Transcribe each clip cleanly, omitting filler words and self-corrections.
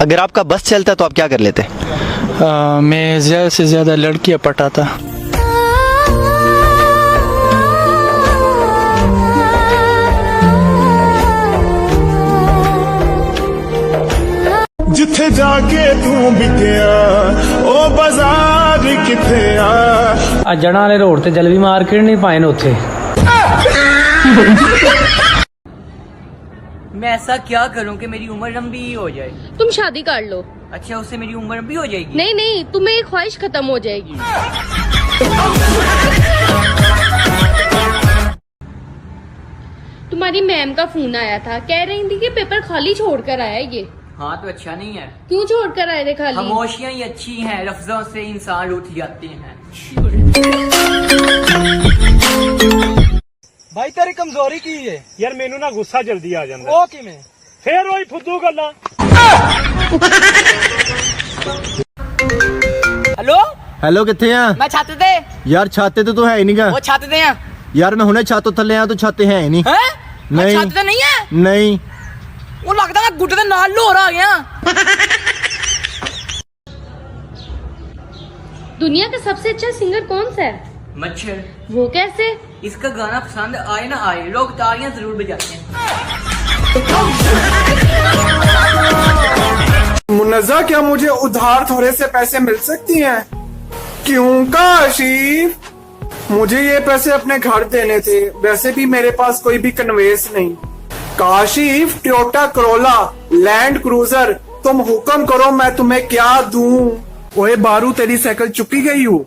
अगर आपका बस चलता तो आप क्या कर लेते? मैं ज़्यादा से ज़्यादा लड़कियां पटाता। जिथे जाके तू बिकया ओ बाजार किथे आ जड़ा वाले रोड ते जलवी मार्केट नहीं पाए ने उथे। मैं ऐसा क्या करूं कि मेरी उम्र लंबी ही हो जाए? तुम शादी कर लो। अच्छा, उससे मेरी उम्र लंबी हो जाएगी? नहीं नहीं, तुम्हें एक ख्वाहिश खत्म हो जाएगी। तुम्हारी मैम का फोन आया था, कह रही थी कि पेपर खाली छोड़कर आया ये। हाँ तो अच्छा नहीं है। क्यों छोड़कर आए थे खाली? खामोशियां ही अच्छी हैं, लफ्जों से इंसान उठ जाते हैं। भाई तेरी कमजोरी की है? यार मैनू ना गुस्सा जल्दी आ जाता। ओ किवें? फिर वही फुद्दू गल्लां। हेलो हेलो किथे आ? मैं छत ते। यार छाते तो है ही नहीं गा। वो छत ते हैं। यार मैं हुने छत थल्ले आ, तो छाते है ही नहीं। हैं? नहीं छत ते नहीं है? नहीं वो लगता मैं गुड्डे दे नाल लोर आ गया। दुनिया का सबसे अच्छा सिंगर कौन सा है? मच्छर। वो कैसे? इसका गाना पसंद आए ना आए, लोग तालियां जरूर बजाते हैं। मुन्नजा, क्या मुझे उधार थोड़े से पैसे मिल सकती हैं? क्यों काशिफ, मुझे ये पैसे अपने घर देने थे, वैसे भी मेरे पास कोई भी कन्वेंस नहीं। Kashif, Toyota Corolla, land cruiser, तुम हुक्म करो मैं तुम्हें क्या दूं? ओए बारू, तेरी साइकिल चुकी गई हूँ।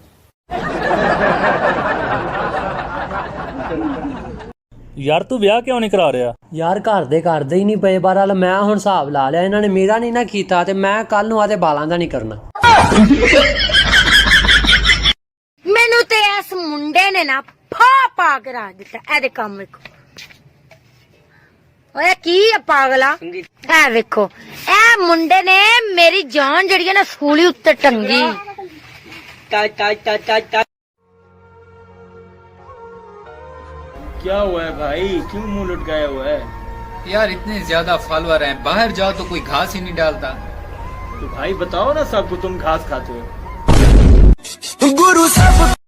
यार तू ब्याह क्यों नहीं करा रहा? यार घर ਦੇ ਕਰਦੇ ਹੀ ਨਹੀਂ ਪਏ। ਬਹਰਾਲ ਮੈਂ ਹੁਣ ਹਿਸਾਬ ਲਾ ਲਿਆ, ਇਹਨਾਂ ਨੇ ਮੇਰਾ ਨਹੀਂ ਨਾ ਕੀਤਾ ਤੇ ਮੈਂ ਕੱਲ ਨੂੰ ਆਦੇ ਬਾਲਾਂ ਦਾ ਨਹੀਂ ਕਰਨਾ। ਮੈਨੂੰ ਤੇ ਇਸ ਮੁੰਡੇ ਨੇ ਨਾ ਪਾ ਕੇ ਰੱਖ ਦਿੱਤਾ। ਇਹਦੇ ਕੰਮ ਵੇਖੋ, ਓਏ ਕੀ ਆ ਪਾਗਲਾ, ਇਹ ਵੇਖੋ, ਇਹ ਮੁੰਡੇ ਨੇ ਮੇਰੀ ਜਾਨ ਜਿਹੜੀ ਹੈ ਨਾ ਸੂਲੀ ਉੱਤੇ ਟੰਗੀ। क्या हुआ है भाई, क्यों मुंह लटकाया हुआ है? यार इतने ज्यादा फॉलोअर हैं, बाहर जाओ तो कोई घास ही नहीं डालता। तो भाई बताओ ना सबको तुम घास खाते हो। गुरु सब